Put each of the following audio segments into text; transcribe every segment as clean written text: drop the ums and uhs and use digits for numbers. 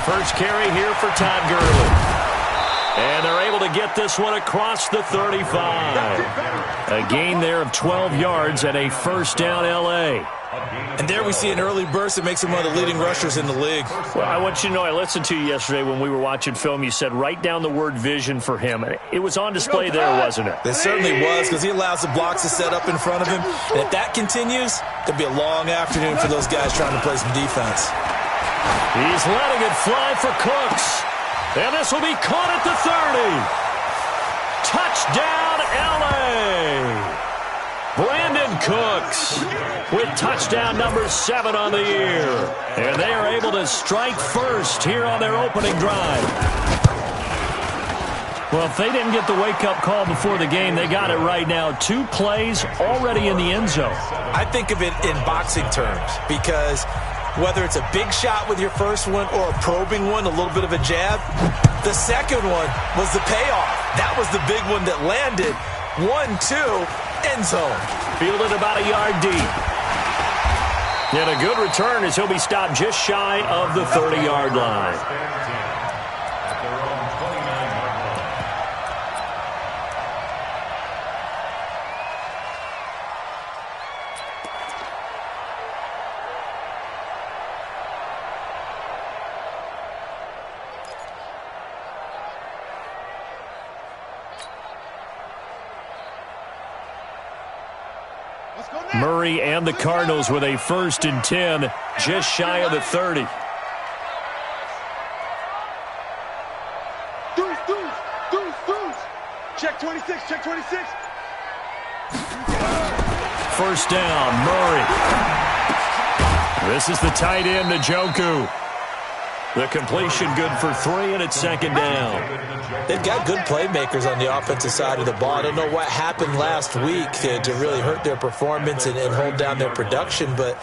First carry here for Todd Gurley. And they're able to get this one across the 35. A gain there of 12 yards and a first down L.A. And there we see an early burst that makes him one of the leading rushers in the league. Well, I want you to know, I listened to you yesterday when we were watching film. You said write down the word vision for him. It was on display there, wasn't it? It certainly was, because he allows the blocks to set up in front of him. And if that continues, it'll be a long afternoon for those guys trying to play some defense. He's letting it fly for Cooks. And this will be caught at the 30. Touchdown, L.A. Brandon Cooks with touchdown number 7 on the year. And they are able to strike first here on their opening drive. Well, if they didn't get the wake-up call before the game, they got it right now. 2 plays already in the end zone. I think of it in boxing terms, because whether it's a big shot with your first one or a probing one, a little bit of a jab, the second one was the payoff. That was the big one that landed. 1-2, end zone. Fielded about a yard deep. And a good return as he'll be stopped just shy of the 30-yard line. Murray and the Cardinals with a 1st and 10, just shy of the 30. Deuce. Check 26, check 26. First down, Murray. This is the tight end, Njoku. The completion good for 3, and it's 2nd down. They've got good playmakers on the offensive side of the ball. I don't know what happened last week to really hurt their performance and hold down their production, but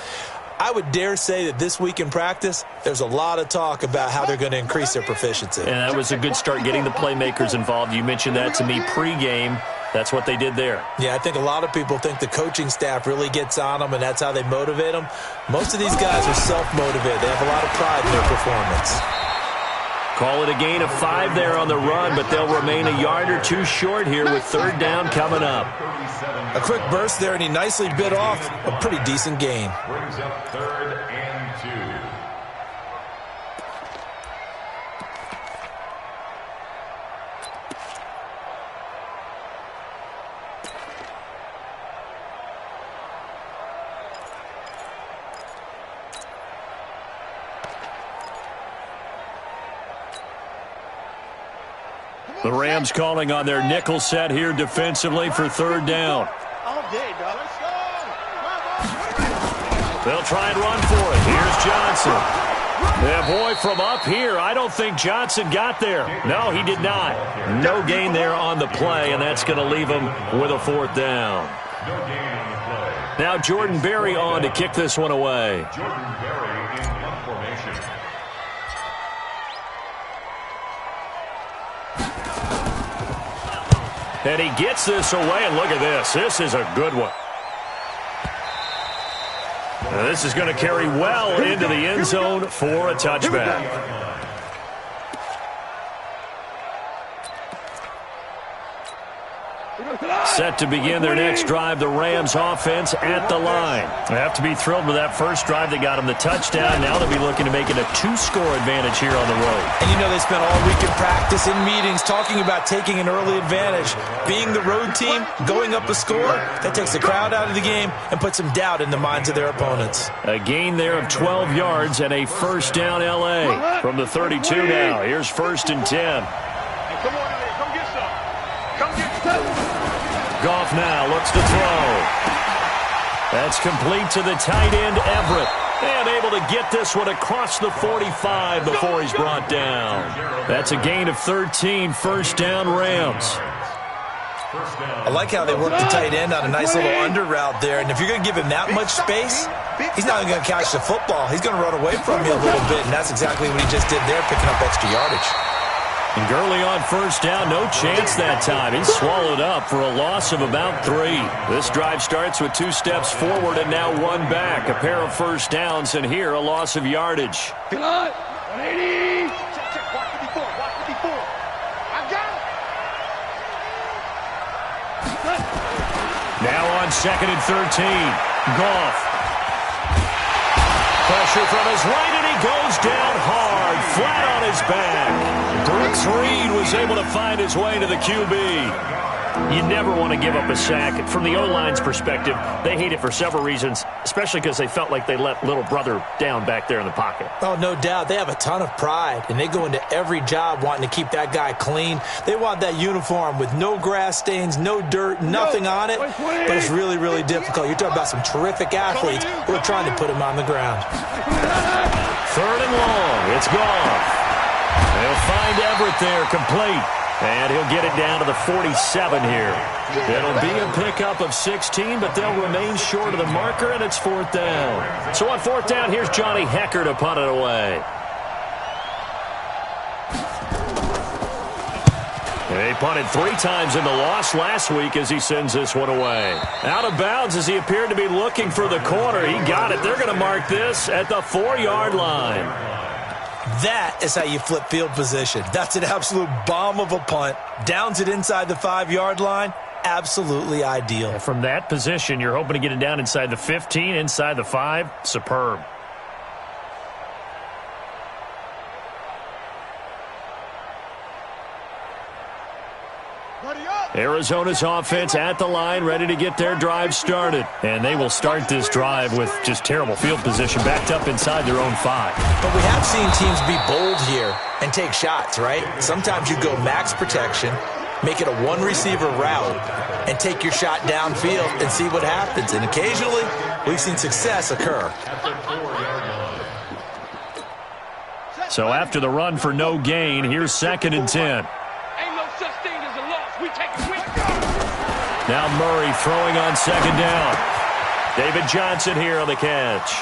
I would dare say that this week in practice, there's a lot of talk about how they're going to increase their proficiency. And that was a good start, getting the playmakers involved. You mentioned that to me pregame. That's what they did there. Yeah, I think a lot of people think the coaching staff really gets on them, and that's how they motivate them. Most of these guys are self-motivated. They have a lot of pride in their performance. Call it a gain of 5 there on the run, but they'll remain a yard or 2 short here with 3rd down coming up. A quick burst there, and he nicely bit off a pretty decent gain. Brings up 3rd and 2. The Rams calling on their nickel set here defensively for 3rd down. All day, dog. Let's go. They'll try and run for it. Here's Johnson. Yeah, boy, from up here, I don't think Johnson got there. No, he did not. No gain there on the play, and that's going to leave him with a 4th down. Now Jordan Berry on to kick this one away. Jordan Berry in punt formation. And he gets this away, and look at this. This is a good one. Now, this is going to carry well into the end zone for a touchback. Set to begin their next drive, the Rams offense at the line. They have to be thrilled with that first drive. They got them the touchdown. Now they'll be looking to make it a 2-score advantage here on the road. And you know, they spent all week in practice, in meetings, talking about taking an early advantage. Being the road team, going up a score, that takes the crowd out of the game and puts some doubt in the minds of their opponents. A gain there of 12 yards and a first down L.A. from the 32 now. Here's 1st and 10. Hey, come on, come get some. Come get some. Goff now looks to throw. That's complete to the tight end, Everett. And able to get this one across the 45 before he's brought down. That's a gain of 13, 1st down Rams. I like how they work the tight end on a nice little under route there. And if you're going to give him that much space, he's not going to catch the football. He's going to run away from you a little bit, and that's exactly what he just did there, picking up extra yardage. And Gurley on first down, no chance that time. He's swallowed up for a loss of about 3. This drive starts with 2 steps forward and now 1 back. A pair of first downs, and here a loss of yardage. Come on, 180. 2nd and 13. Goff. Pressure from his right, and he goes down hard, flat on his back. Brooks Reed was able to find his way to the QB. You never want to give up a sack. From the O-line's perspective, they hate it for several reasons, especially because they felt like they let little brother down back there in the pocket. Oh, no doubt. They have a ton of pride, and they go into every job wanting to keep that guy clean. They want that uniform with no grass stains, no dirt, nothing on it. But it's really, really difficult. You're talking about some terrific athletes who are trying to put him on the ground. 3rd and long. It's Goff. They'll find Everett there, complete. And he'll get it down to the 47 here. It'll be a pickup of 16, but they'll remain short of the marker, and it's 4th down. So on 4th down, here's Johnny Hecker to punt it away. He punted 3 times in the loss last week as he sends this one away. Out of bounds as he appeared to be looking for the corner. He got it. They're going to mark this at the 4-yard line. That is how you flip field position. That's an absolute bomb of a punt. Downs it inside the 5-yard line. Absolutely ideal. And from that position, you're hoping to get it down inside the 15, inside the 5. Superb. Arizona's offense at the line, ready to get their drive started. And they will start this drive with just terrible field position, backed up inside their own 5. But we have seen teams be bold here and take shots, right? Sometimes you go max protection, make it a one-receiver route, and take your shot downfield and see what happens. And occasionally, we've seen success occur. So after the run for no gain, here's 2nd and 10. Now Murray throwing on 2nd down. David Johnson here on the catch.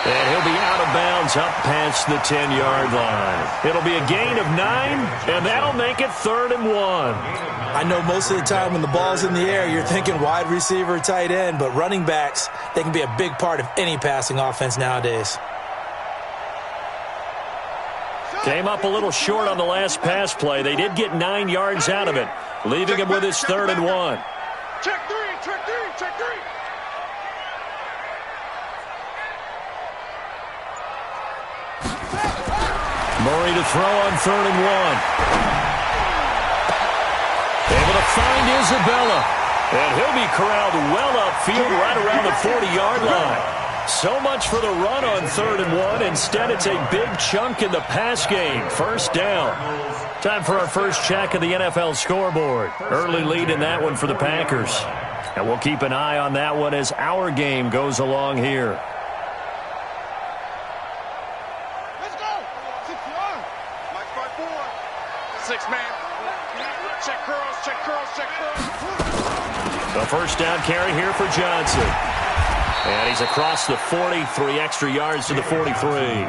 And he'll be out of bounds up past the 10-yard line. It'll be a gain of 9, and that'll make it 3rd and 1. I know most of the time when the ball's in the air, you're thinking wide receiver, tight end, but running backs, they can be a big part of any passing offense nowadays. Came up a little short on the last pass play. They did get 9 yards out of it, leaving him with his 3rd and 1. Check 3, check 3, check 3. Murray to throw on 3rd and 1. Able to find Isabella. And he'll be corralled well upfield right around the 40-yard line. So much for the run on 3rd and 1. Instead, it's a big chunk in the pass game. 1st down. Time for our first check of the NFL scoreboard. Early lead in that one for the Packers. And we'll keep an eye on that one as our game goes along here. Let's go. 6-1. Mike 5-4. 6-man. Check curls, check curls, check curls. The 1st down carry here for Johnson. And he's across the 40, 3 extra yards to the 43.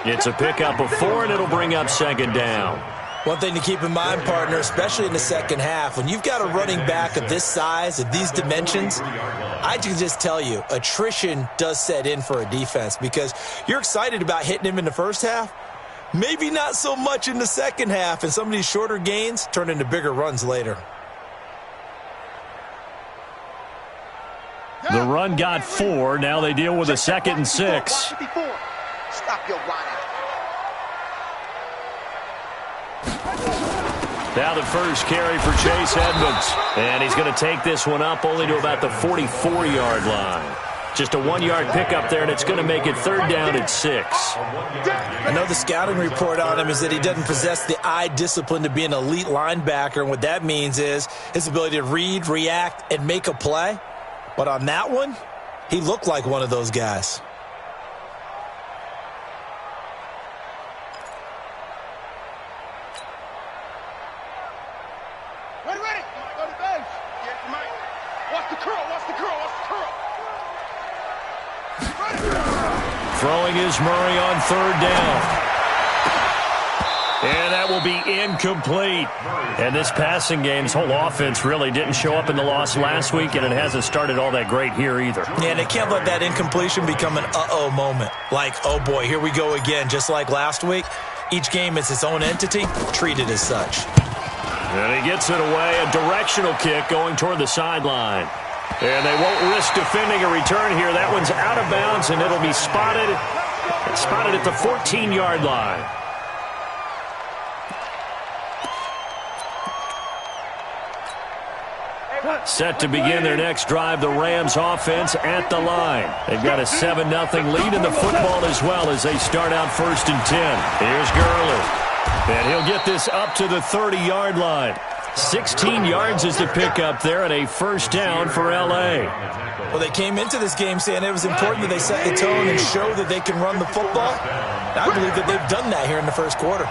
It's a pickup of 4, and it'll bring up 2nd down. One thing to keep in mind, partner, especially in the second half, when you've got a running back of this size, of these dimensions, I can just tell you, attrition does set in for a defense because you're excited about hitting him in the first half, maybe not so much in the second half, and some of these shorter gains turn into bigger runs later. The run got 4. Now they deal with a 2nd and 6. Stop your whining. Now the first carry for Chase Edmonds. And he's going to take this one up only to about the 44-yard line. Just a 1-yard pickup there, and it's going to make it 3rd down at 6. I know the scouting report on him is that he doesn't possess the eye discipline to be an elite linebacker, and what that means is his ability to read, react, and make a play. But on that one, he looked like one of those guys. Ready. Go to base. Yeah, Mike. Watch the curl, watch the curl, watch the curl. Throwing is Murray on 3rd down. And that will be incomplete. And this passing game's whole offense really didn't show up in the loss last week, and it hasn't started all that great here either. Yeah, and they can't let that incompletion become an uh-oh moment. Like, oh boy, here we go again, just like last week. Each game is its own entity, treated as such. And he gets it away, a directional kick going toward the sideline. And they won't risk defending a return here. That one's out of bounds, and it'll be spotted at the 14-yard line. Set to begin their next drive, the Rams offense at the line. They've got a 7-0 lead in the football as well as they start out 1st and 10. Here's Gurley. And he'll get this up to the 30-yard line. 16 yards is the pickup there and a 1st down for L.A. Well, they came into this game saying it was important that they set the tone and show that they can run the football. And I believe that they've done that here in the first quarter.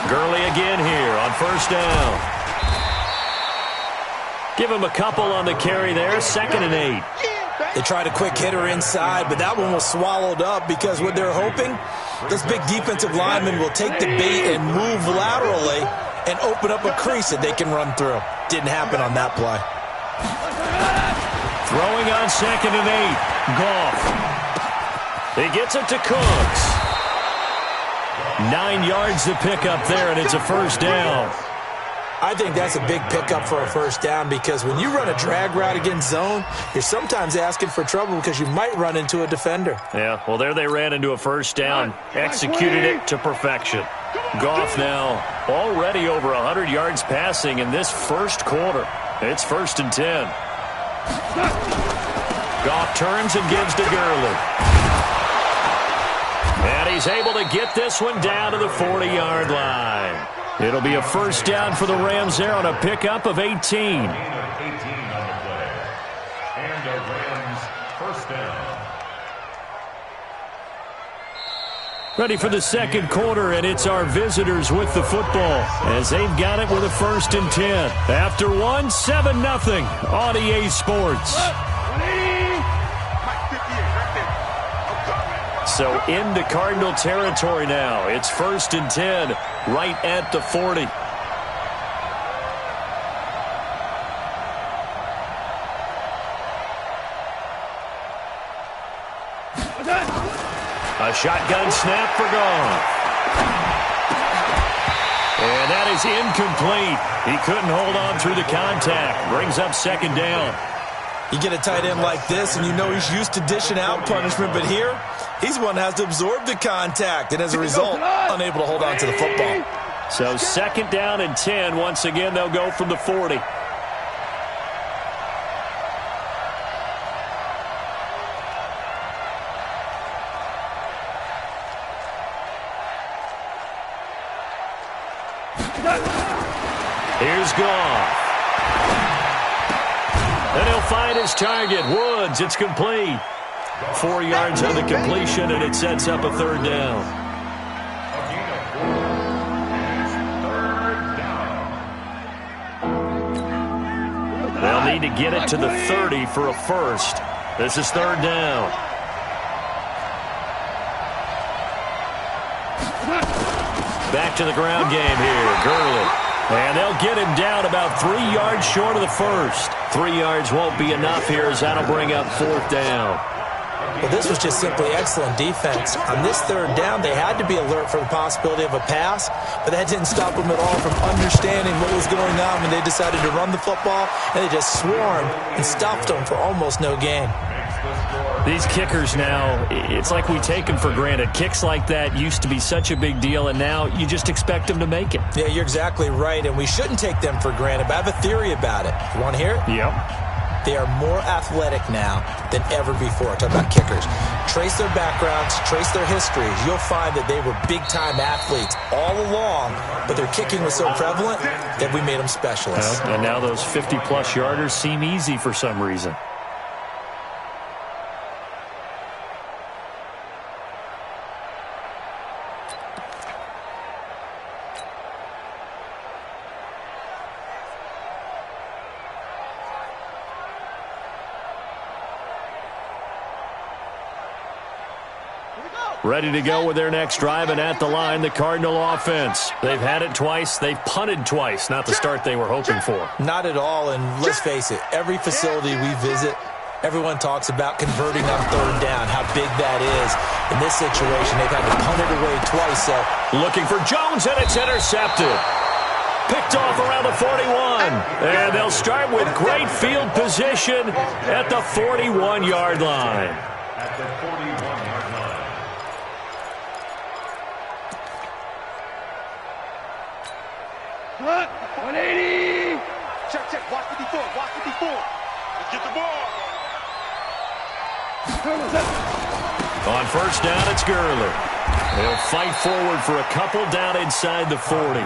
Gurley again here on 1st down. Give him a couple on the carry there, 2nd and 8. They tried a quick hitter inside, but that one was swallowed up because what they're hoping, those big defensive linemen will take the bait and move laterally and open up a crease that they can run through. Didn't happen on that play. Throwing on 2nd and 8. Goff. He gets it to Cooks. 9 yards to pick up there, and it's a 1st down. I think that's a big pickup for a 1st down because when you run a drag route against zone, you're sometimes asking for trouble because you might run into a defender. Yeah, well, there they ran into a 1st down, executed it to perfection. Goff now already over 100 yards passing in this first quarter. It's 1st and 10. Goff turns and gives to Gurley. And he's able to get this one down to the 40-yard line. It'll be a 1st down for the Rams there on a pickup of 18. 18 on the play. And the Rams 1st down. Ready for the 2nd quarter, and it's our visitors with the football as they've got it with a 1st and 10. After 7-0 on EA Sports. So into Cardinal territory now. It's 1st and 10 right at the 40. A shotgun snap for Goff. And that is incomplete. He couldn't hold on through the contact. Brings up 2nd down. You get a tight end like this, and you know he's used to dishing out punishment, but here, he's one that has to absorb the contact, and as a result, unable to hold on to the football. So 2nd down and 10. Once again, they'll go from the 40. Here's Goff. And he'll find his target, Woods. It's complete. 4 yards on the completion, and it sets up a 3rd down. They'll need to get it to the 30 for a 1st. This is 3rd down. Back to the ground game here. Gurley. And they'll get him down about 3 yards short of the 1st. 3 yards won't be enough here as that'll bring up 4th down. Well, this was just simply excellent defense. On this 3rd down, they had to be alert for the possibility of a pass, but that didn't stop them at all from understanding what was going on when they decided to run the football, and they just swarmed and stopped them for almost no gain. These kickers now, it's like we take them for granted. Kicks like that used to be such a big deal, and now you just expect them to make it. Yeah, you're exactly right, and we shouldn't take them for granted, but I have a theory about it. You want to hear it? Yep. They are more athletic now than ever before. Talk about kickers. Trace their backgrounds, trace their histories. You'll find that they were big-time athletes all along, but their kicking was so prevalent that we made them specialists. And now those 50-plus yarders seem easy for some reason. Ready to go with their next drive, and at the line, the Cardinal offense. They've had it twice. They've punted twice. Not the start they were hoping for. Not at all, and let's face it, every facility we visit, everyone talks about converting on 3rd down, how big that is. In this situation, they've had to punt it away twice. So, looking for Jones, and it's intercepted. picked off around the 41. And they'll start with great field position at the 41-yard line. At the 41-yard line. What? 180. Check, check. Watch 54. Watch 54. Let's get the ball. On first down, it's Gurley. They'll fight forward for a couple down inside the 40.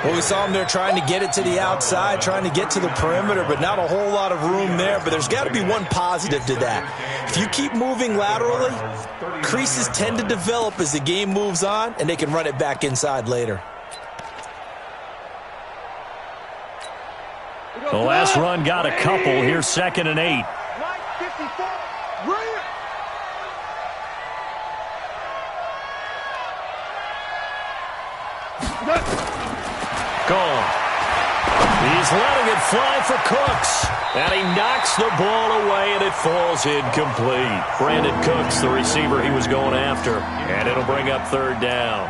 Well, we saw them there trying to get it to the outside, trying to get to the perimeter, but not a whole lot of room there. But there's got to be one positive to that. If you keep moving laterally, creases tend to develop as the game moves on, and they can run it back inside later. The last run got a couple. Here's 2nd and 8. 54. Bring it. Gone. He's letting it fly for Cooks. And he knocks the ball away, and it falls incomplete. Brandon Cooks, the receiver he was going after. And it'll bring up 3rd down.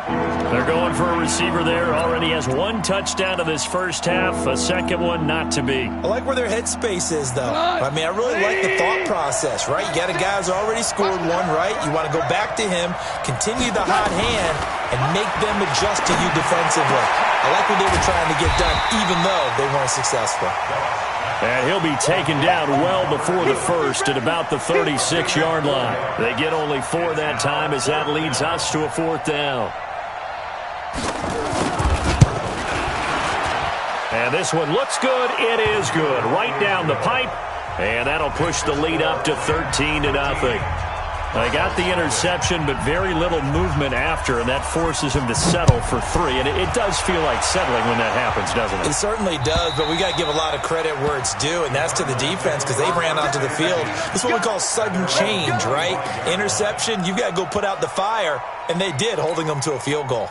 They're going for a receiver there. Already has 1 touchdown in this first half. A second one not to be. I like where their headspace is, though. I mean, I really like the thought process, right? You got a guy who's already scored one, right? You want to go back to him, continue the hot hand, and make them adjust to you defensively. I like what they were trying to get done, even though they weren't successful. And he'll be taken down well before the first at about the 36-yard line. They get only 4 that time as that leads us to a 4th down. And this one looks good. It is good. Right down the pipe. And that'll push the lead up to 13-0. They got the interception, but very little movement after, and that forces him to settle for 3. And it does feel like settling when that happens, doesn't it? It certainly does, but we got to give a lot of credit where it's due, and that's to the defense because they ran onto the field. This is what we call sudden change, right? Interception, you've got to go put out the fire, and they did, holding them to a field goal.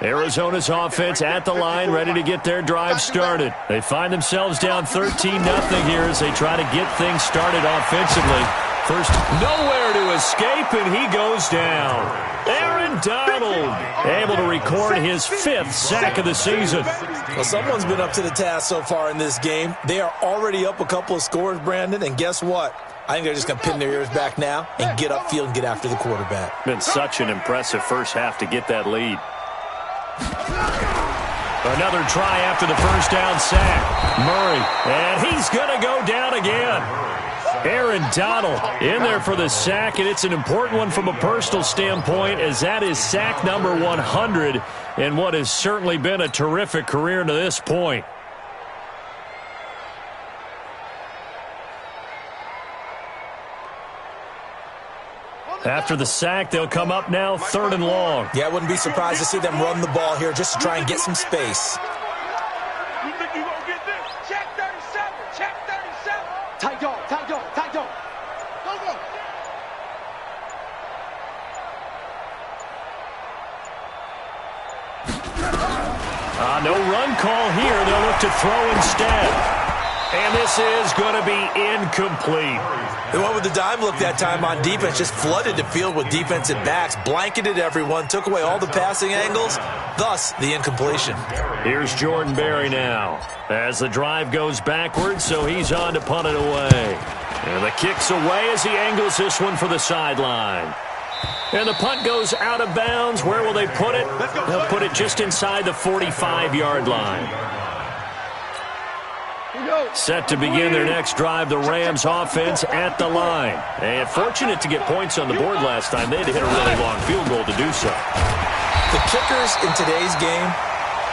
Arizona's offense at the line, ready to get their drive started. They find themselves down 13-0 here as they try to get things started offensively. First, nowhere to escape, and he goes down. Aaron Donald able to record his 5th sack of the season. Well, someone's been up to the task so far in this game. They are already up a couple of scores, Brandon, and guess what? I think they're just going to pin their ears back now and get upfield and get after the quarterback. Been such an impressive first half to get that lead. Another try after the first down sack. Murray, and he's going to go down again. Aaron Donald in there for the sack, and it's an important one from a personal standpoint as that is sack number 100 in what has certainly been a terrific career to this point. After the sack, they'll come up now 3rd and long. Yeah, I wouldn't be surprised to see them run the ball here just to try and get some space. You think you gonna get this? Check 37. Check 37. Tight dog, tight dog, tight dog. Go, go. No run call here. They'll look to throw instead. And this is going to be incomplete. They went with the dime look that time on defense, just flooded the field with defensive backs, blanketed everyone, took away all the passing angles, thus the incompletion. Here's Jordan Berry now as the drive goes backwards, so he's on to punt it away. And the kick's away as he angles this one for the sideline. And the punt goes out of bounds. Where will they put it? They'll put it just inside the 45-yard line. Set to begin their next drive, the Rams offense at the line. And fortunate to get points on the board last time. They had to hit a really long field goal to do so. The kickers in today's game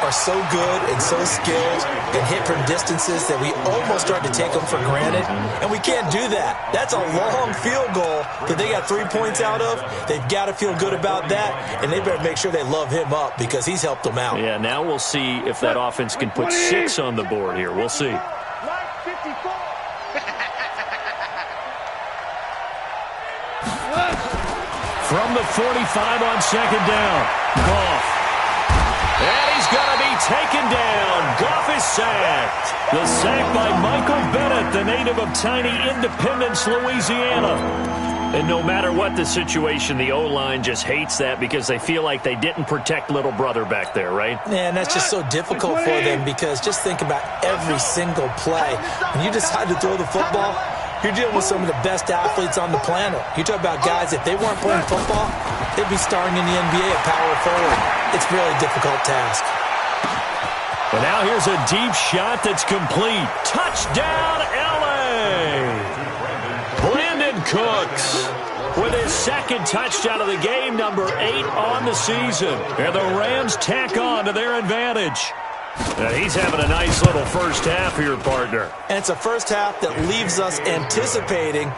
are so good and so skilled and hit from distances that we almost start to take them for granted, and we can't do that. That's a long field goal that they got 3 points out of. They've got to feel good about that, and they better make sure they love him up because he's helped them out. Yeah, now we'll see if that offense can put 6 on the board here. We'll see. From the 45 on 2nd down, Goff. And he's going to be taken down. Goff is sacked. The sack by Michael Bennett, the native of tiny Independence, Louisiana. And no matter what the situation, the O-line just hates that because they feel like they didn't protect little brother back there, right? Yeah, and that's just so difficult for them because just think about every single play. When you decide to throw the football, you're dealing with some of the best athletes on the planet. You talk about guys, if they weren't playing football, they'd be starring in the NBA at power forward. It's really a difficult task. But now here's a deep shot that's complete. Touchdown, L.A. Brandon Cooks with his second touchdown of the game, number 8 on the season. And the Rams tack on to their advantage. He's having a nice little first half here, partner. And it's a first half that leaves us anticipating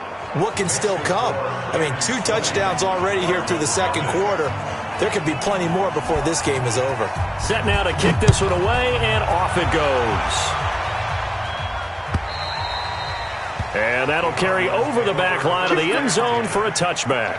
what can still come. I mean, 2 touchdowns already here through the second quarter. There could be plenty more before this game is over. Set now to kick this one away, and off it goes. And that'll carry over the back line of the end zone for a touchback.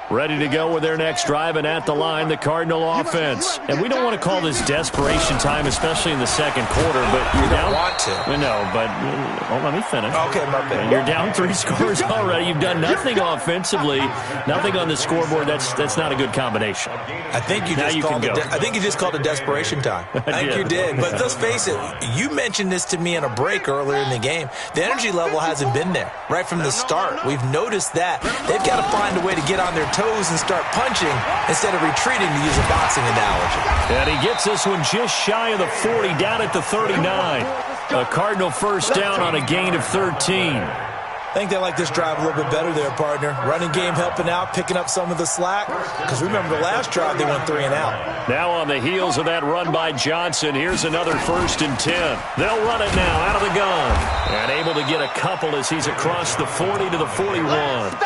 Ready to go with their next drive, and at the line, the Cardinal offense. And we don't want to call this desperation time, especially in the second quarter, but you're down. Want to. No, but let me finish. Okay, my bad. You're down 3 scores already. You've done nothing offensively, nothing on the scoreboard. That's not a good combination. I think you just called it desperation time. I think you did. But let's face it, you mentioned this to me in a break earlier in the game. The energy level hasn't been there right from the start. We've noticed that. They've got to find a way to get on their toes and start punching instead of retreating, to use a boxing analogy. And he gets this one just shy of the 40, down at the 39. A Cardinal first down on a gain of 13. I think they like this drive a little bit better there, partner. Running game helping out, picking up some of the slack. Because remember the last drive, they went 3 and out. Now on the heels of that run by Johnson, here's another 1st and 10. They'll run it now out of the gun. And able to get a couple as he's across the 40 to the 41.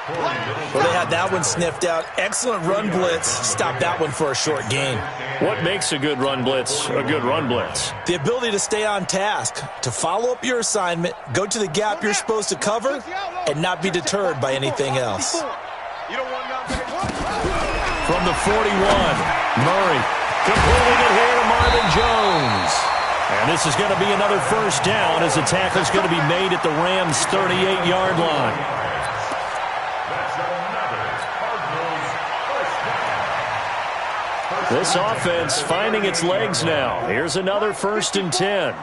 Well, they had that one sniffed out. Excellent run blitz. Stopped that one for a short gain. What makes a good run blitz a good run blitz? The ability to stay on task, to follow up your assignment, go to the gap you're supposed to cover, and not be deterred by anything else. From the 41, Murray completing it here to Marvin Jones. And this is going to be another first down as the tackle is going to be made at the Rams' 38-yard line. This offense finding its legs now. Here's another 1st and 10.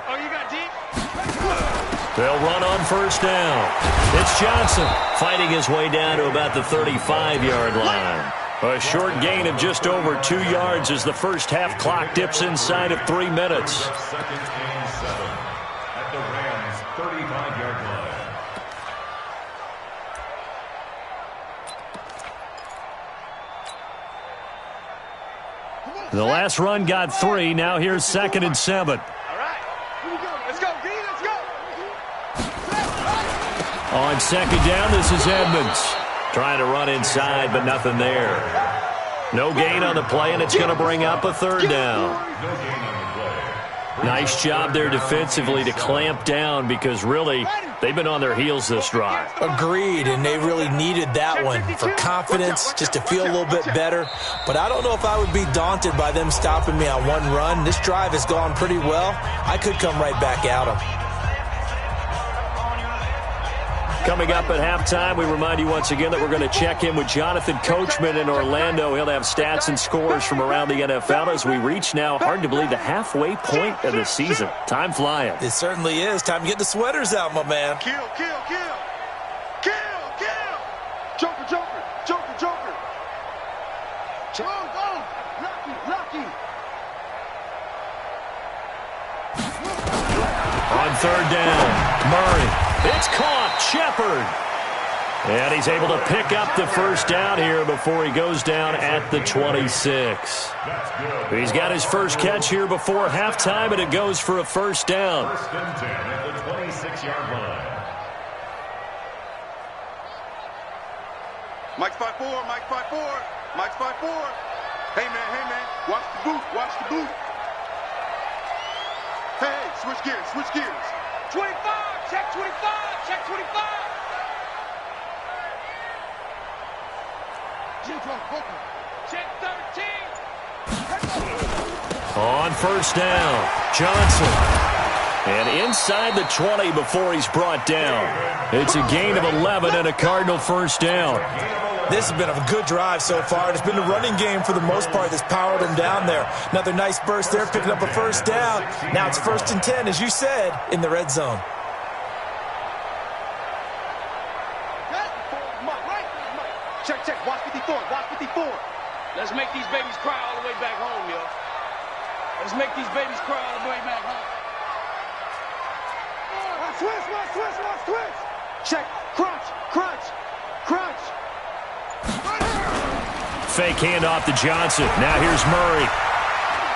They'll run on first down. It's Johnson fighting his way down to about the 35-yard line. A short gain of just over 2 yards as the first half clock dips inside of 3 minutes. The last run got 3. Now here's 2nd and 7. All right. Here we go. Let's go, D. Let's go. On 2nd down, this is Edmonds. Trying to run inside, but nothing there. No gain on the play, and it's going to bring up a 3rd down. Nice job there defensively to clamp down because really they've been on their heels this drive. Agreed, and they really needed that one for confidence, just to feel a little bit better. But I don't know if I would be daunted by them stopping me on one run. This drive has gone pretty well. I could come right back at them. Coming up at halftime, we remind you once again that we're going to check in with Jonathan Coachman in Orlando. He'll have stats and scores from around the NFL as we reach now, hard to believe, the halfway point of the season. Time flying. It certainly is. Time to get the sweaters out, my man. Kill, kill, kill. Kill, kill. Joker, Joker, Joker, Joker. Go. Lucky. On 3rd down, Murray. It's caught. Shepard. And he's able to pick up the first down here before he goes down at the 26. He's got his first catch here before halftime, and it goes for a first down. First and 10 at the 26-yard line. Mike's 5'4", Mike's 5'4", Mike's 5'4". Hey, man, watch the boot. Hey, switch gears. 25, check 25, check 25. Check 13. On first down, Johnson. And inside the 20 before he's brought down. It's a gain of 11 and a Cardinal first down. This has been a good drive so far. It's been the running game for the most part that's powered him down there. Another nice burst there, picking up a first down. Now it's 1st and 10, as you said, in the red zone. Check, check. Watch 54. Watch 54. Let's make these babies cry all the way back home, yo. Let's make these babies cry all the way back home. Switch. Check. Crunch. Fake handoff to Johnson. Now here's Murray.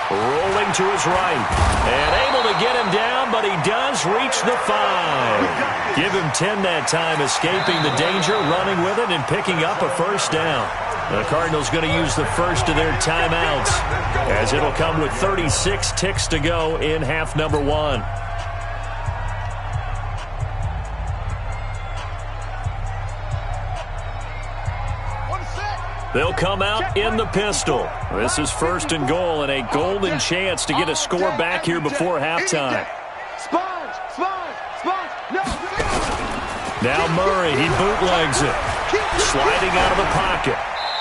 Rolling to his right. And able to get him down, but he does reach the 5. Give him 10 that time, escaping the danger, running with it, and picking up a first down. The Cardinals going to use the first of their timeouts, as it'll come with 36 ticks to go in half number 1. They'll come out in the pistol. This is 1st and goal and a golden chance to get a score back here before halftime. Sponge. No. Now Murray, he bootlegs it. Sliding out of the pocket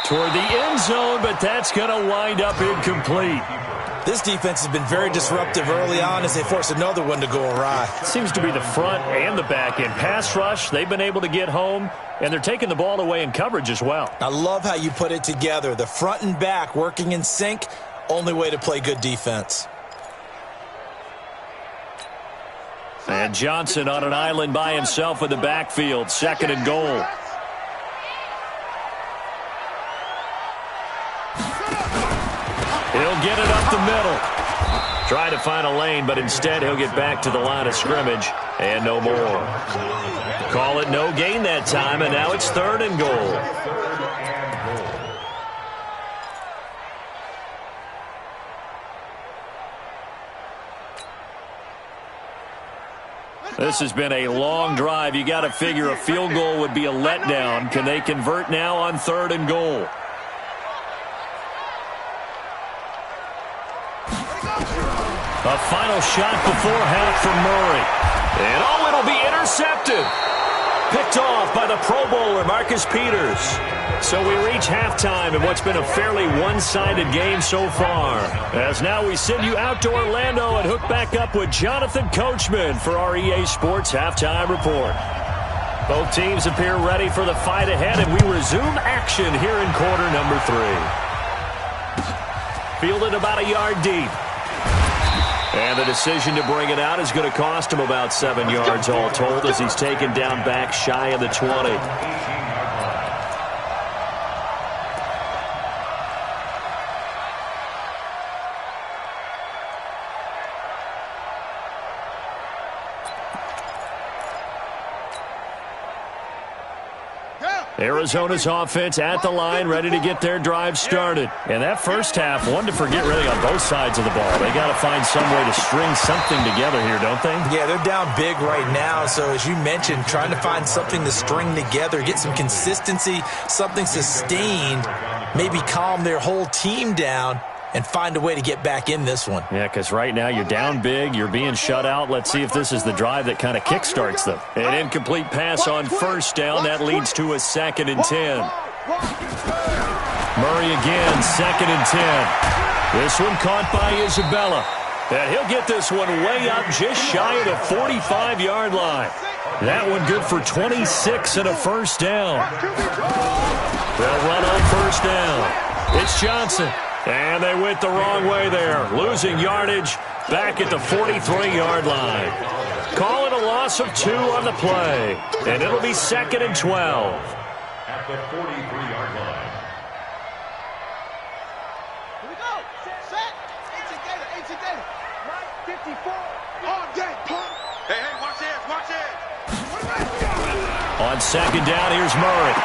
toward the end zone, but that's going to wind up incomplete. This defense has been very disruptive early on as they force another one to go awry. Seems to be the front and the back end. Pass rush, they've been able to get home, and they're taking the ball away in coverage as well. I love how you put it together. The front and back working in sync, only way to play good defense. And Johnson on an island by himself in the backfield. 2nd and goal. He'll get it up the middle. Try to find a lane, but instead he'll get back to the line of scrimmage and no more. Call it no gain that time, and now it's 3rd and goal. This has been a long drive. You got to figure a field goal would be a letdown. Can they convert now on 3rd and goal? A final shot before half from Murray. And it'll be intercepted. Picked off by the Pro Bowler, Marcus Peters. So we reach halftime in what's been a fairly one-sided game so far. As now we send you out to Orlando and hook back up with Jonathan Coachman for our EA Sports Halftime Report. Both teams appear ready for the fight ahead, and we resume action here in quarter number 3. Fielded about a yard deep. And the decision to bring it out is going to cost him about 7 yards all told as he's taken down back shy of the 20. Arizona's offense at the line, ready to get their drive started. And that first half, one to forget really on both sides of the ball. They got to find some way to string something together here, don't they? Yeah, they're down big right now. So as you mentioned, trying to find something to string together, get some consistency, something sustained, maybe calm their whole team down and find a way to get back in this one. Yeah, because right now you're down big, you're being shut out. Let's see if this is the drive that kind of kickstarts them. An incomplete pass on first down. That leads to a 2nd and 10. Murray again, 2nd and 10. This one caught by Isabella. And he'll get this one way up just shy of the 45-yard line. That one good for 26 and a first down. They'll run on first down. It's Johnson. And they went the wrong way there, losing yardage back at the 43-yard line. Call it a loss of 2 on the play, and it'll be 2nd and 12. At the 43-yard line. Here we go. Set. 18 Gator. Right, 54. All day, pump. Hey, watch this. On 2nd down, here's Murray.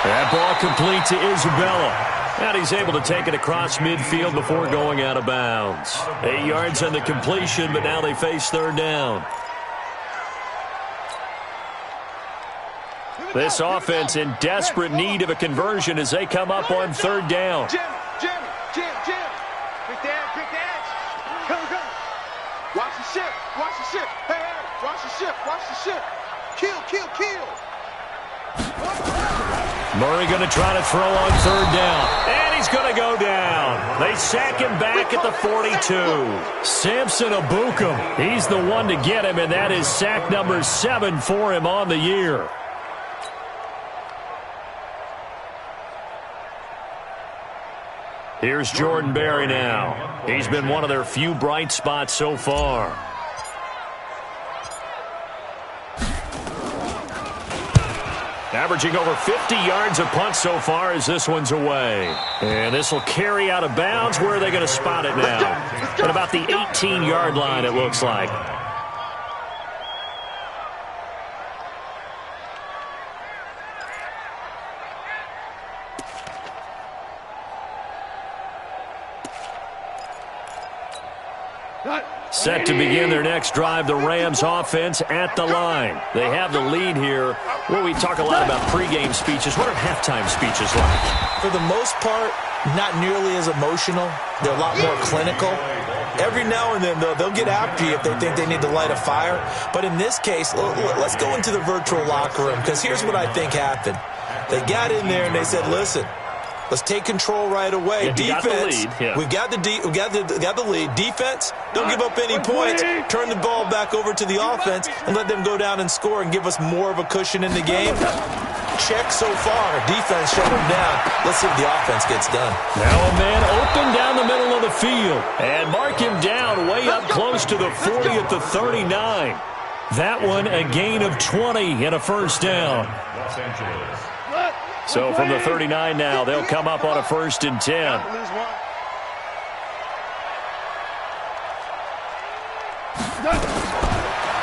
That ball complete to Isabella. And he's able to take it across midfield before going out of bounds. 8 yards on the completion, but now they face 3rd down. This offense in desperate need of a conversion as they come up on 3rd down. Jim. Quick the edge. Watch the ship. Watch the ship. Hey, hey. Watch the ship. Watch the ship. Kill, kill, kill. Murray going to try to throw on third down. And he's going to go down. They sack him back at the 42. Samson Abukum. He's the one to get him, and that is sack number 7 for him on the year. Here's Jordan Berry now. He's been one of their few bright spots so far. Averaging over 50 yards a punt so far as this one's away. And this will carry out of bounds. Where are they going to spot it now? At about the 18-yard line, it looks like. Set to begin their next drive, the Rams offense at the line. They have the lead here. Well, we talk a lot about pregame speeches. What are halftime speeches like? For the most part, not nearly as emotional. They're a lot more clinical. Every now and then, though, they'll get after you if they think they need to light a fire. But in this case, let's go into the virtual locker room, because here's what I think happened. They got in there and they said, listen, let's take control right away. Yeah, defense, we've got the lead. Defense, don't give up any points. Turn the ball back over to the offense and let them go down and score and give us more of a cushion in the game. Check so far. Defense shut them down. Let's see if the offense gets done. Now a man open down the middle of the field. And mark him down way up close to the 40 at the 39. That one a gain of 20 and a first down. Los Angeles. So from the 39 now, they'll come up on a 1st and 10.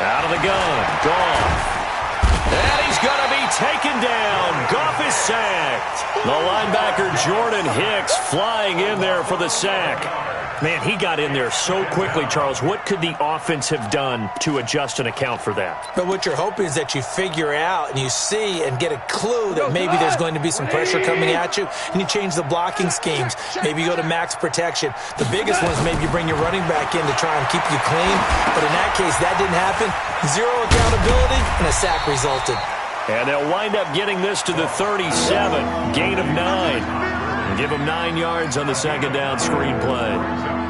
Out of the gun, Goff. And he's going to be taken down. Goff is sacked. The linebacker Jordan Hicks flying in there for the sack. Man, he got in there so quickly, Charles. What could the offense have done to adjust and account for that? But what you're hoping is that you figure out and you see and get a clue that maybe there's going to be some pressure coming at you, and you change the blocking schemes. Maybe you go to max protection. The biggest one is maybe you bring your running back in to try and keep you clean. But in that case, that didn't happen. Zero accountability, and a sack resulted. And they'll wind up getting this to the 37. Gain of 9. Give him 9 yards on the second down screen play.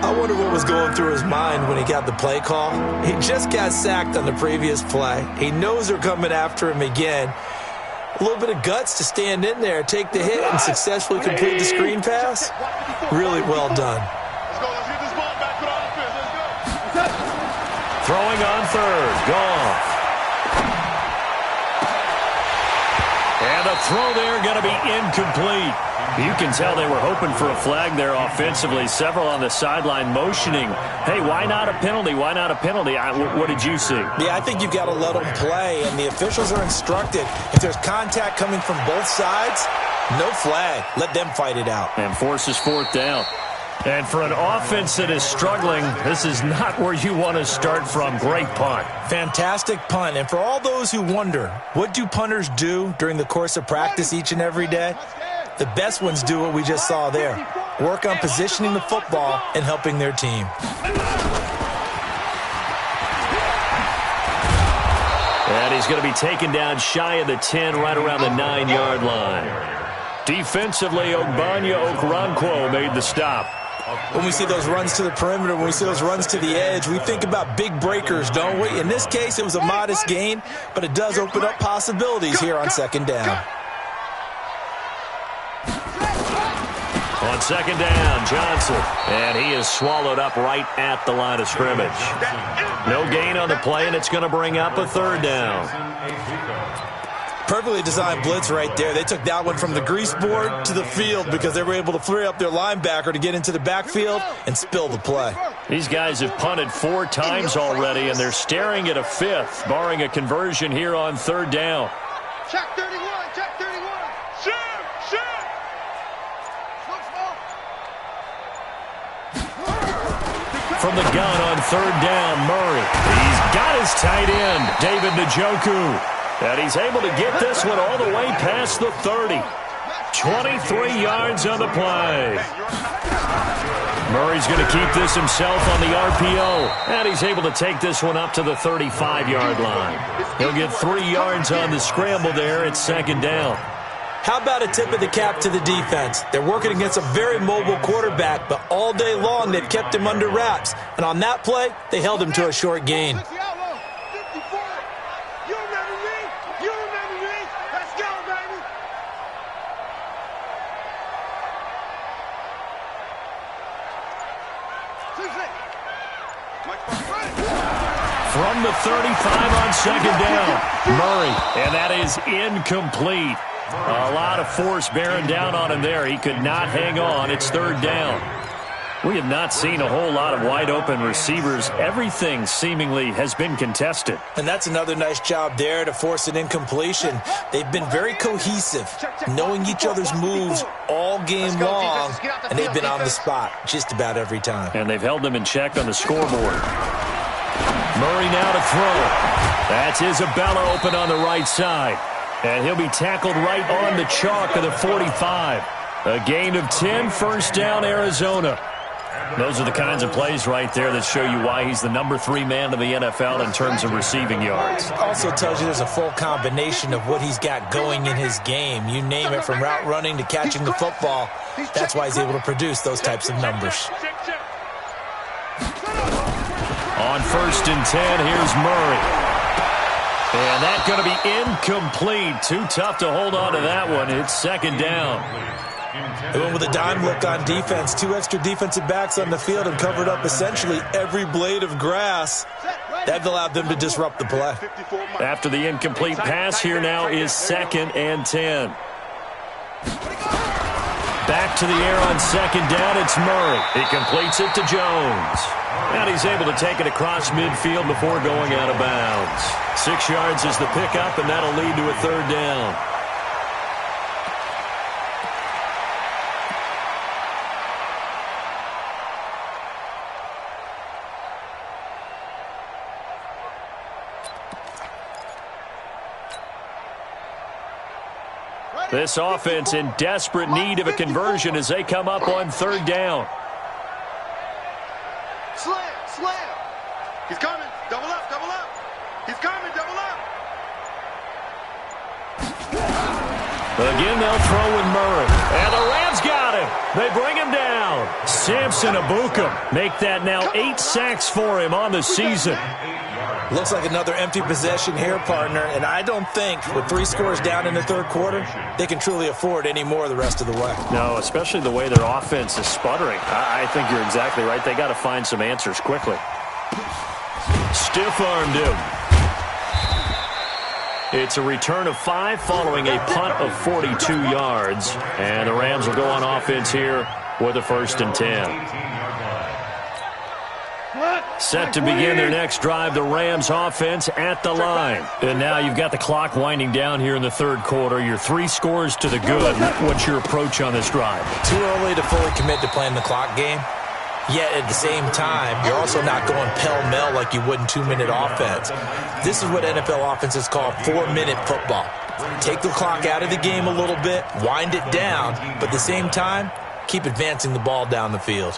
I wonder what was going through his mind when he got the play call. He just got sacked on the previous play. He knows they're coming after him again. A little bit of guts to stand in there, take the hit, and successfully complete the screen pass. Really well done. Let's go. Let's get this ball back to the offense. Let's go. Throwing on third. Goff. And a throw there going to be incomplete. You can tell they were hoping for a flag there offensively. Several on the sideline motioning, hey, why not a penalty? Why not a penalty? What did you see? Yeah, I think you've got to let them play, and the officials are instructed. If there's contact coming from both sides, no flag. Let them fight it out. And forces 4th down. And for an offense that is struggling, this is not where you want to start from. Great punt. Fantastic punt. And for all those who wonder, what do punters do during the course of practice each and every day? The best ones do what we just saw there. Work on positioning the football and helping their team. And he's going to be taken down shy of the 10, right around the 9-yard line. Defensively, Ogbanya Okoronkwo made the stop. When we see those runs to the perimeter, when we see those runs to the edge, we think about big breakers, don't we? In this case, it was a modest gain, but it does open up possibilities here on second down. On second down, Johnson. And he is swallowed up right at the line of scrimmage. No gain on the play, and it's going to bring up a 3rd down. Perfectly designed blitz right there. They took that one from the grease board to the field because they were able to free up their linebacker to get into the backfield and spill the play. These guys have punted 4 times already, and they're staring at a 5th, barring a conversion here on 3rd down. Check 31, check 31. Shoot, shoot. From the gun on 3rd down, Murray. He's got his tight end, David Njoku. And he's able to get this one all the way past the 30. 23 yards on the play. Murray's going to keep this himself on the RPO, and he's able to take this one up to the 35-yard line. He'll get 3 yards on the scramble there. It's second down. How about a tip of the cap to the defense? They're working against a very mobile quarterback, but all day long they've kept him under wraps. And on that play, they held him to a short gain. From the 35 on second down, Murray, and that is incomplete. A lot of force bearing down on him there. He could not hang on. It's third down. We have not seen a whole lot of wide-open receivers. Everything seemingly has been contested. And that's another nice job there to force an incompletion. They've been very cohesive, knowing each other's moves all game long, and they've been on the spot just about every time. And they've held them in check on the scoreboard. Murray now to throw. That's Isabella open on the right side. And he'll be tackled right on the chalk of the 45. A gain of 10, first down, Arizona. Those are the kinds of plays right there that show you why he's the number 3 man of the NFL in terms of receiving yards. Also tells you there's a full combination of what he's got going in his game. You name it, from route running to catching the football. That's why he's able to produce those types of numbers. On first and 10, here's Murray. And that's going to be incomplete. Too tough to hold on to that one. It's second down. They went with a dime look on defense. 2 extra defensive backs on the field and covered up essentially every blade of grass. That allowed them to disrupt the play. After the incomplete pass, here now is second and 10. Back to the air on second down, it's Murray. He completes it to Jones. And he's able to take it across midfield before going out of bounds. 6 yards is the pickup, and that'll lead to a third down. This offense in desperate need of a conversion as they come up on third down. Slam. He's coming. Double up. He's coming. Double up. Again, they'll throw with Murray. And the Rams got him. They bring him down. Samson Abukum make that now 8 sacks for him on the season. Looks like another empty possession here, partner, and I don't think with 3 scores down in the third quarter, they can truly afford any more the rest of the way. No, especially the way their offense is sputtering. I think you're exactly right. They got to find some answers quickly. Stiff-armed him. It's a return of 5 following a punt of 42 yards, and the Rams will go on offense here with a first and 10. Set to begin their next drive, the Rams offense at the line. And now you've got the clock winding down here in the third quarter. You're 3 scores to the good. What's your approach on this drive? Too early to fully commit to playing the clock game. Yet at the same time, you're also not going pell-mell like you would in 2-minute offense. This is what NFL offenses call 4-minute football. Take the clock out of the game a little bit, wind it down, but at the same time, keep advancing the ball down the field.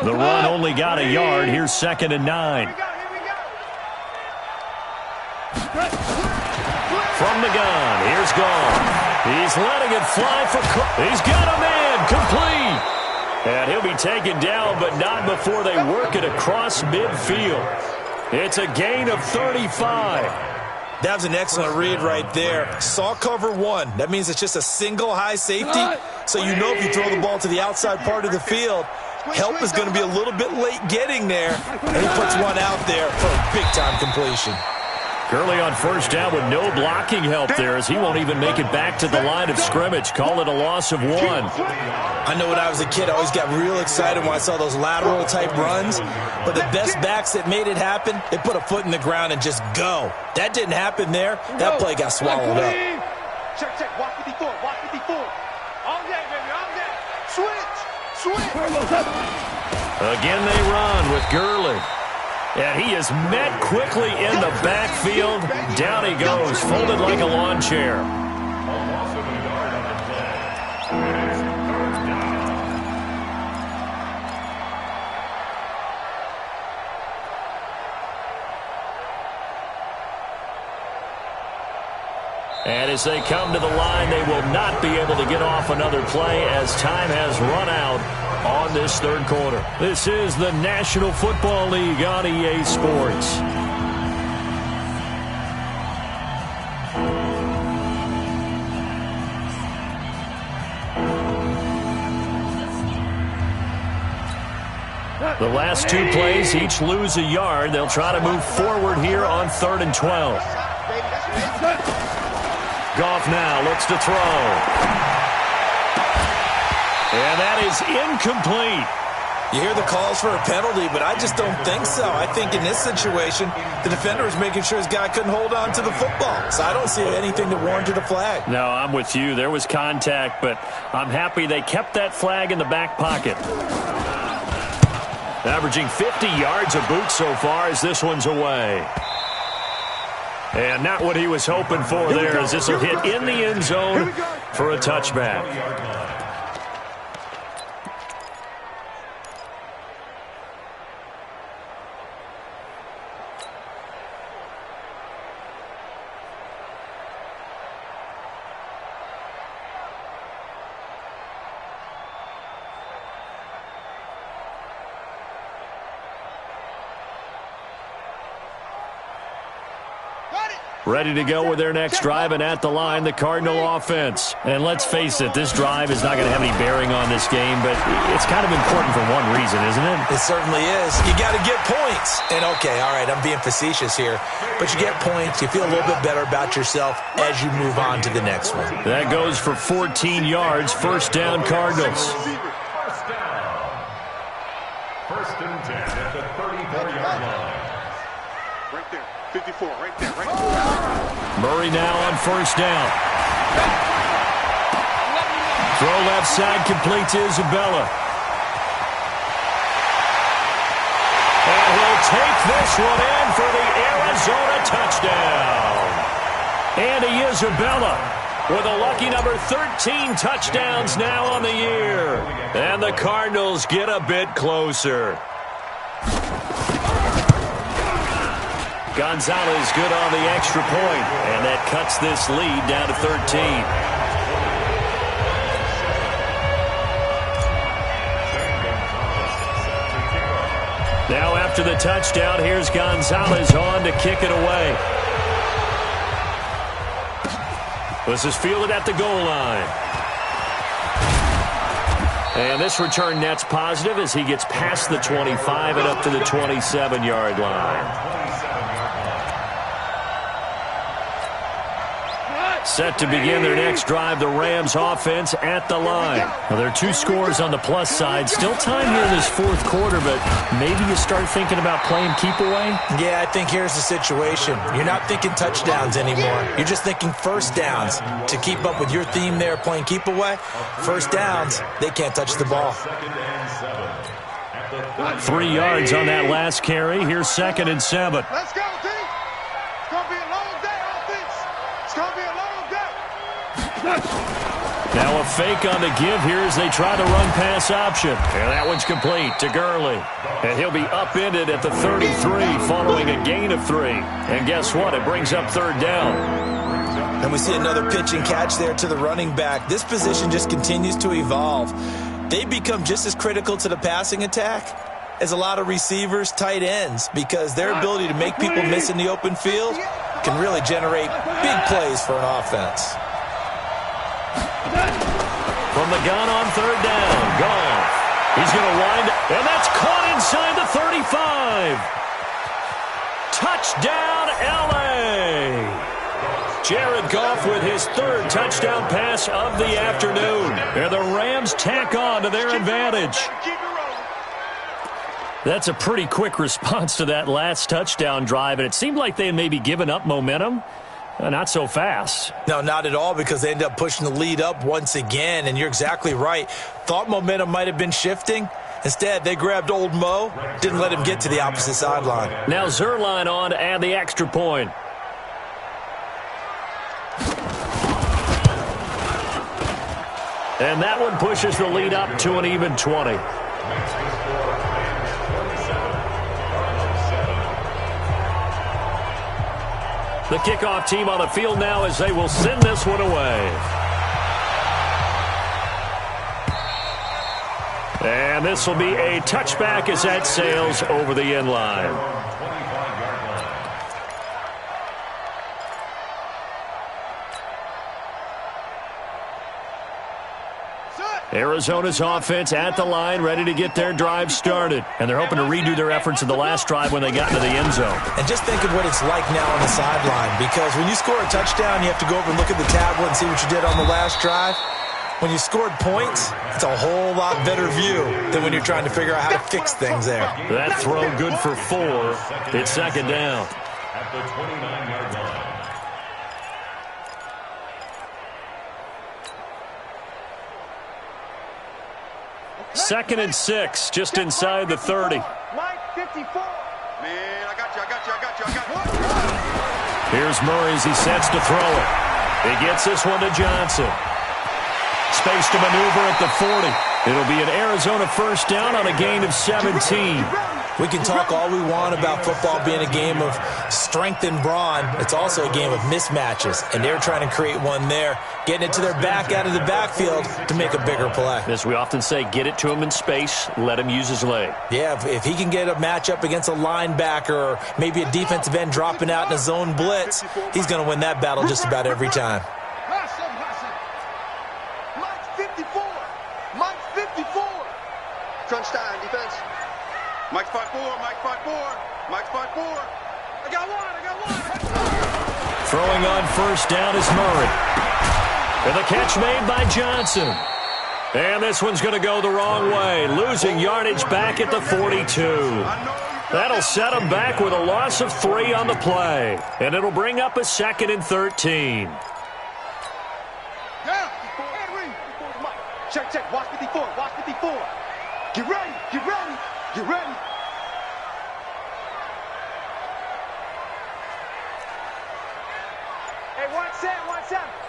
The run only got a yard. Here's second and 9. From the gun, here's Gone. He's letting it fly for He's got a man, complete. And he'll be taken down, but not before they work it across midfield. It's a gain of 35. That was an excellent read right there. Saw cover 1. That means it's just a single high safety. So you know if you throw the ball to the outside part of the field, help is going to be a little bit late getting there. And he puts one out there for a big-time completion. Gurley on first down with no blocking help there as he won't even make it back to the line of scrimmage. Call it a loss of 1. I know when I was a kid, I always got real excited when I saw those lateral-type runs. But the best backs that made it happen, they put a foot in the ground and just go. That didn't happen there. That play got swallowed up. Check. Watch 54. All day, baby. All day. Switch. Again they run with Gurley. And he is met quickly in the backfield. Down he goes, folded like a lawn chair. And as they come to the line, they will not be able to get off another play as time has run out on this third quarter. This is the National Football League on EA Sports. The last two plays each lose a yard. They'll try to move forward here on 3rd and 12. Goff now looks to throw. And that is incomplete. You hear the calls for a penalty, but I just don't think so. I think in this situation, the defender was making sure his guy couldn't hold on to the football. So I don't see anything that warranted a flag. No, I'm with you. There was contact, but I'm happy they kept that flag in the back pocket. Averaging 50 yards a boot so far as this one's away. And not what he was hoping for there, as this will hit in the end zone for a touchback. Ready to go with their next drive, and at the line, the Cardinal offense. And let's face it, this drive is not going to have any bearing on this game, but it's kind of important for one reason, isn't it? It certainly is. You got to get points. And, okay, all right, I'm being facetious here, but you get points, you feel a little bit better about yourself as you move on to the next one. That goes for 14 yards, first down Cardinals. First and 10 at the 34-yard line. Right there. 54, right there, right there. Murray now on first down. Throw left side, complete to Isabella. And he'll take this one in for the Arizona touchdown. Andy Isabella with a lucky number 13 touchdowns now on the year. And the Cardinals get a bit closer. Gonzalez good on the extra point, and that cuts this lead down to 13. Now after the touchdown, here's Gonzalez on to kick it away. This is fielded at the goal line. And this return net's positive as he gets past the 25 and up to the 27-yard line. Set to begin their next drive, the Rams offense at the line. Well, there are two scores on the plus side. Still time here in this fourth quarter, but maybe you start thinking about playing keep away? Yeah, I think here's the situation. You're not thinking touchdowns anymore. You're just thinking first downs. To keep up with your theme there, playing keep away, first downs, they can't touch the ball. 3 yards on that last carry. Here's 2nd and 7. Let's go, team. It's going to be a long day, offense. It's going to be a long day. Now a fake on the give here as they try the run-pass option. And that one's complete to Gurley. And he'll be upended at the 33 following a gain of 3. And guess what? It brings up 3rd down. And we see another pitch and catch there to the running back. This position just continues to evolve. They become just as critical to the passing attack as a lot of receivers, tight ends, because their ability to make people miss in the open field can really generate big plays for an offense. From the gun on 3rd down, Goff. He's going to wind up, and that's caught inside the 35. Touchdown, L.A. Jared Goff with his 3rd touchdown pass of the afternoon. And the Rams tack on to their advantage. That's a pretty quick response to that last touchdown drive, and it seemed like they had maybe given up momentum. Not so fast. No, not at all, because they ended up pushing the lead up once again, and you're exactly right. Thought momentum might have been shifting, Instead, they grabbed old Mo, didn't let him get to the opposite sideline. Now Zerline on to add the extra point. And that one pushes the lead up to an even 20. The kickoff team on the field now as they will send this one away. And this will be a touchback as that sails over the end line. Arizona's offense at the line, ready to get their drive started. And they're hoping to redo their efforts in the last drive when they got into the end zone. And just think of what it's like now on the sideline, because when you score a touchdown, you have to go over and look at the tablet and see what you did on the last drive. When you scored points, it's a whole lot better view than when you're trying to figure out how to fix things there. That throw good for 4. It's second down. At the 29-yard line. Second and 6, just inside the 30. Mike, 54. Man, I got you. Here's Murray as he sets to throw it. He gets this one to Johnson. Space to maneuver at the 40. It'll be an Arizona first down on a gain of 17. We can talk all we want about football being a game of strength and brawn. It's also a game of mismatches, and they're trying to create one there, getting it to their back out of the backfield to make a bigger play. As we often say, get it to him in space, let him use his leg. Yeah, if he can get a matchup against a linebacker or maybe a defensive end dropping out in a zone blitz, he's going to win that battle just about every time. Mike's 54. Mike's 54. Crunch time, defense. Mike's 5'4", Mike's 5'4", Mike's 5'4". I got one. Throwing on first down is Murray. And the catch made by Johnson. And this one's going to go the wrong way, losing yardage back at the 42. That'll set him back with a loss of 3 on the play. And it'll bring up a 2nd and 13. Check. Watch 54. Get ready. Hey, one set.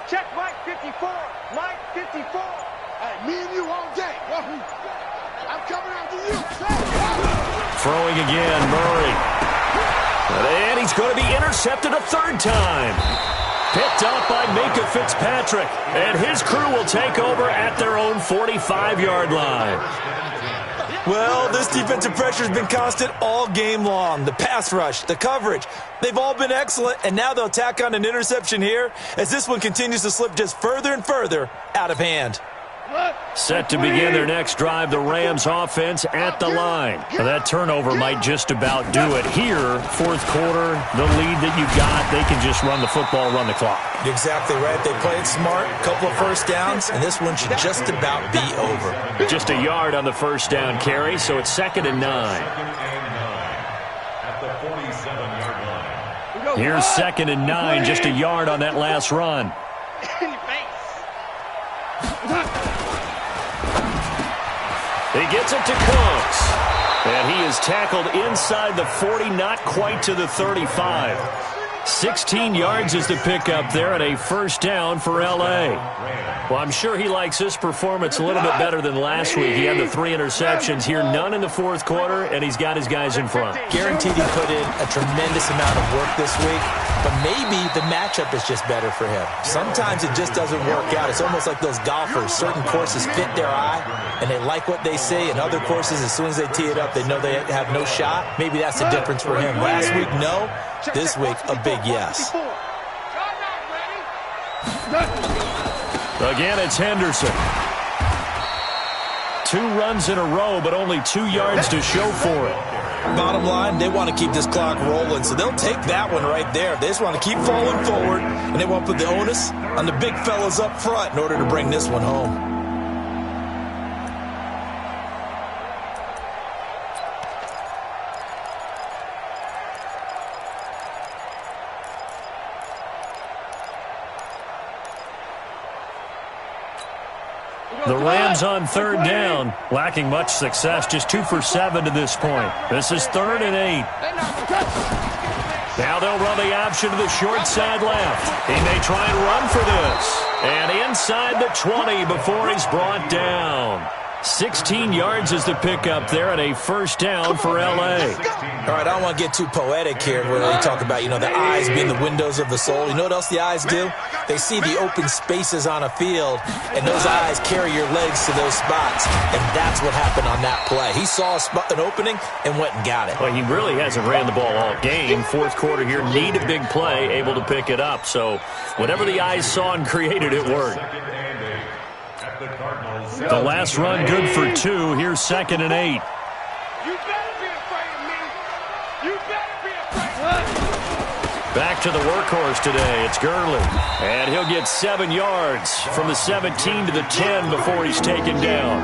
Check Mike 54. Mike 54. Hey, me and you all day. I'm coming after you. Throwing again, Murray. And he's going to be intercepted a 3rd time. Picked up by Minka Fitzpatrick. And his crew will take over at their own 45-yard line. Well, this defensive pressure has been constant all game long. The pass rush, the coverage, they've all been excellent, and now they'll tack on an interception here as this one continues to slip just further and further out of hand. Set to begin their next drive, the Rams offense at the line. Now that turnover might just about do it here. 4th quarter, the lead that you've got, they can just run the football, run the clock. You're exactly right. They played smart, a couple of first downs, and this one should just about be over. Just a yard on the first down carry, so it's 2nd and 9. At the 47-yard line. Here's 2nd and 9, just a yard on that last run. He gets it to Cooks. And he is tackled inside the 40, not quite to the 35. 16 yards is the pickup there and a first down for L.A. Well, I'm sure he likes this performance a little bit better than last week. He had the 3 interceptions here, none in the 4th quarter, and he's got his guys in front. Guaranteed he put in a tremendous amount of work this week, but maybe the matchup is just better for him. Sometimes it just doesn't work out. It's almost like those golfers. Certain courses fit their eye, and they like what they see, and other courses, as soon as they tee it up, they know they have no shot. Maybe that's the difference for him. Last week, no. This week, a big yes. Again, it's Henderson. 2 runs in a row, but only 2 yards to show for it. Bottom line, they want to keep this clock rolling, so they'll take that one right there. They just want to keep falling forward, and they want to put the onus on the big fellas up front in order to bring this one home. The Rams on third down, lacking much success, just 2 for 7 to this point. This is 3rd and 8. Now they'll run the option to the short side left. He may try and run for this. And inside the 20 before he's brought down. 16 yards is the pickup there and a first down for L.A. All right, I don't want to get too poetic here when we talk about, the eyes being the windows of the soul. You know what else the eyes do? They see the open spaces on a field, and those eyes carry your legs to those spots, and that's what happened on that play. He saw an opening and went and got it. Well, he really hasn't ran the ball all game. Fourth quarter here, need a big play, able to pick it up. So whatever the eyes saw and created, it worked. The last run good for 2. Here's 2nd and 8. You better be afraid of me. You better be afraid of me. Back to the workhorse today. It's Gurley. And he'll get 7 yards from the 17 to the 10 before he's taken down.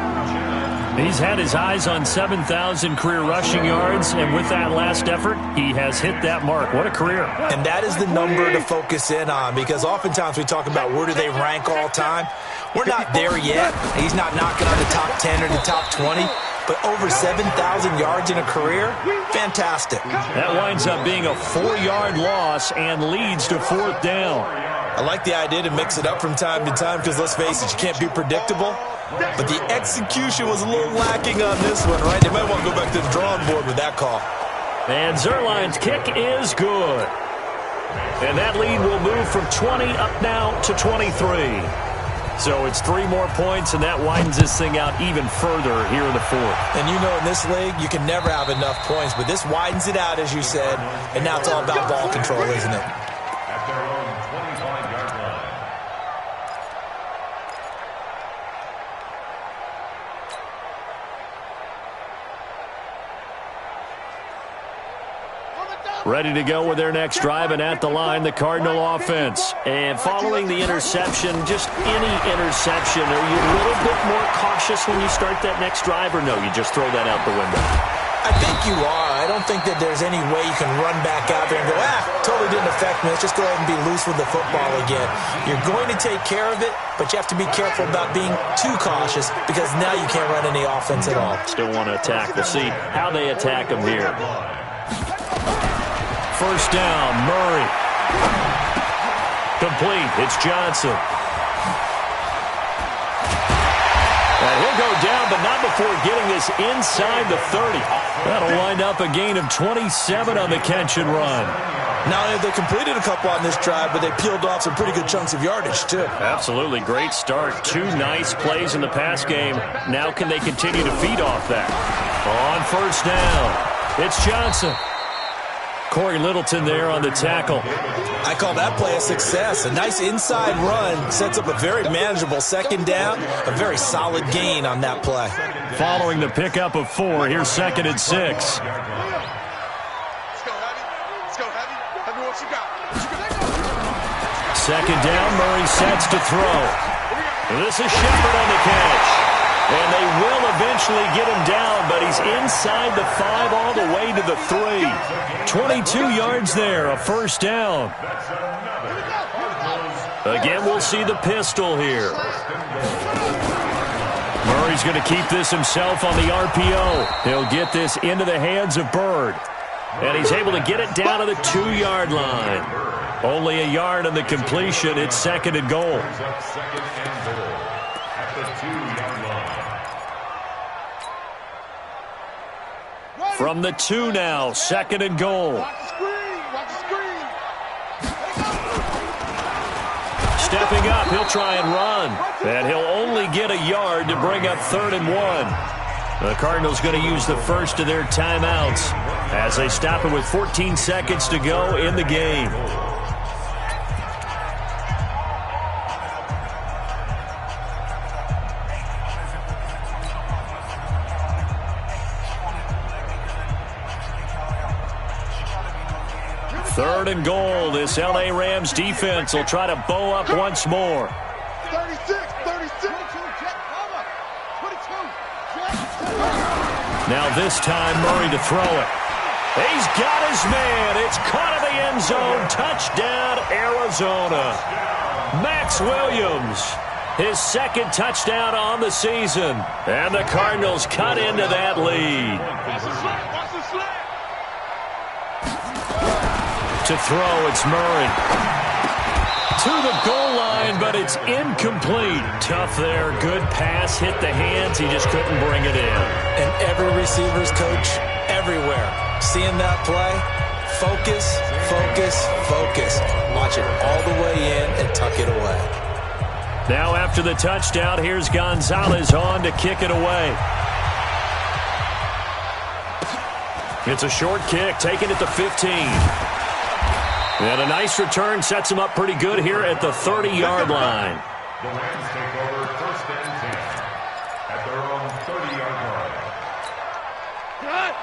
He's had his eyes on 7,000 career rushing yards, and with that last effort, he has hit that mark. What a career. And that is the number to focus in on, because oftentimes we talk about where do they rank all time. We're not there yet. He's not knocking on the top 10 or the top 20, but over 7,000 yards in a career, fantastic. That winds up being a 4-yard loss and leads to 4th down. I like the idea to mix it up from time to time because, let's face it, you can't be predictable. But the execution was a little lacking on this one, right? They might want to go back to the drawing board with that call. And Zerline's kick is good. And that lead will move from 20 up now to 23. So it's 3 more points, and that widens this thing out even further here in the 4th. And in this league, you can never have enough points, but this widens it out, as you said, and now it's all about ball control, isn't it? At their own 25-yard line. Ready to go with their next drive, and at the line, the Cardinal offense. And following the interception, just any interception, are you a little bit more cautious when you start that next drive, or no, you just throw that out the window? I think you are. I don't think that there's any way you can run back out there and go, totally didn't affect me. Let's just go ahead and be loose with the football again. You're going to take care of it, but you have to be careful about being too cautious because now you can't run any offense at all. Still want to attack. We'll see how they attack them here. First down, Murray. Complete. It's Johnson. And he'll go down, but not before getting this inside the 30. That'll wind up a gain of 27 on the catch and run. Now, they completed a couple on this drive, but they peeled off some pretty good chunks of yardage, too. Absolutely. Great start. 2 nice plays in the pass game. Now can they continue to feed off that? On first down, it's Johnson. Corey Littleton there on the tackle. I call that play a success. A nice inside run sets up a very manageable second down. A very solid gain on that play. Following the pickup of 4, here's 2nd and 6. Let's go, Heavy. Let's go, Heavy. Heavy, what you got? Second down, Murray sets to throw. This is Shepard on the catch. And they will eventually get him down, but he's inside the 5 all the way to the 3. 22 yards there, a first down. Again, we'll see the pistol here. Murray's going to keep this himself on the RPO. He'll get this into the hands of Bird. And he's able to get it down to the 2-yard line. Only a yard on the completion. It's 2nd and goal. From the 2 now, 2nd and goal. Watch the screen. Watch the screen. Stepping up, he'll try and run. And he'll only get a yard to bring up 3rd and 1. The Cardinals going to use the first of their timeouts as they stop it with 14 seconds to go in the game. Third and goal. This L.A. Rams defense will try to bow up once more. 36, 32. Now this time, Murray to throw it. He's got his man. It's caught in the end zone. Touchdown, Arizona. Max Williams His second touchdown on the season. And the Cardinals cut into that lead. To throw, it's Murray. To the goal line, but it's incomplete. Tough there. Good pass. Hit the hands. He just couldn't bring it in. And every receiver's coach everywhere. Seeing that play, focus, focus, focus. Watch it all the way in and tuck it away. Now after the touchdown, here's Gonzalez on to kick it away. It's a short kick, taken at the 15. And a nice return sets him up pretty good here at the 30-yard line. The Rams take over 1st and 10 at their own 30-yard line.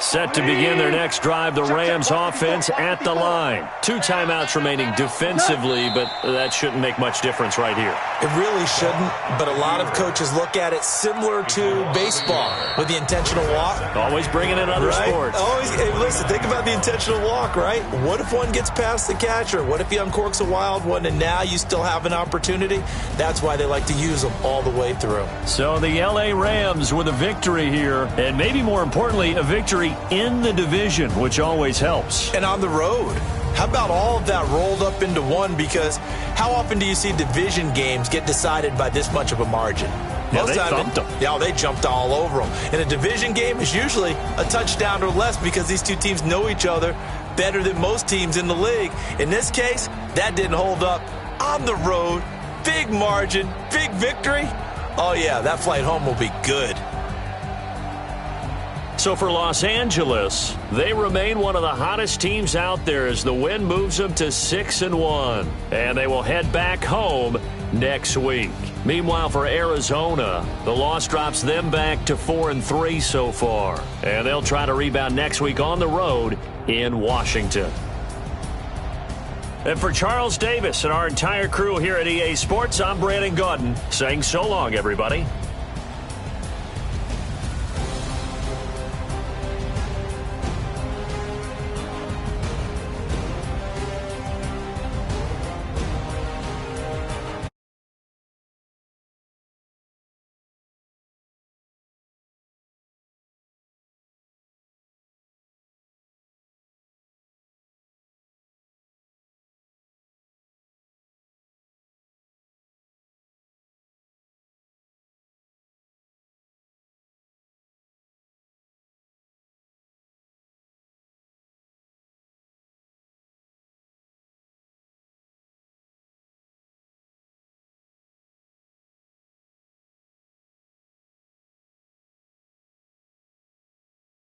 Set to begin their next drive, the Rams offense at the line. 2 timeouts remaining defensively, but that shouldn't make much difference right here. It really shouldn't, but a lot of coaches look at it similar to baseball with the intentional walk. Always bringing in other sports. Always, hey, listen, think about the intentional walk, right? What if one gets past the catcher? What if he uncorks a wild one and now you still have an opportunity? That's why they like to use them all the way through. So the L.A. Rams with a victory here, and maybe more importantly, a victory in the division, which always helps. And on the road. How about all of that rolled up into one? Because how often do you see division games get decided by this much of a margin? Yeah, they thumped them. Yeah, they jumped all over them. And a division game is usually a touchdown or less because these two teams know each other better than most teams in the league. In this case, that didn't hold up. On the road, big margin, big victory. Oh, yeah, that flight home will be good. So for Los Angeles, they remain one of the hottest teams out there as the win moves them to 6-1. And they will head back home next week. Meanwhile, for Arizona, the loss drops them back to 4-3 so far. And they'll try to rebound next week on the road in Washington. And for Charles Davis and our entire crew here at EA Sports, I'm Brandon Gaudin saying so long, everybody.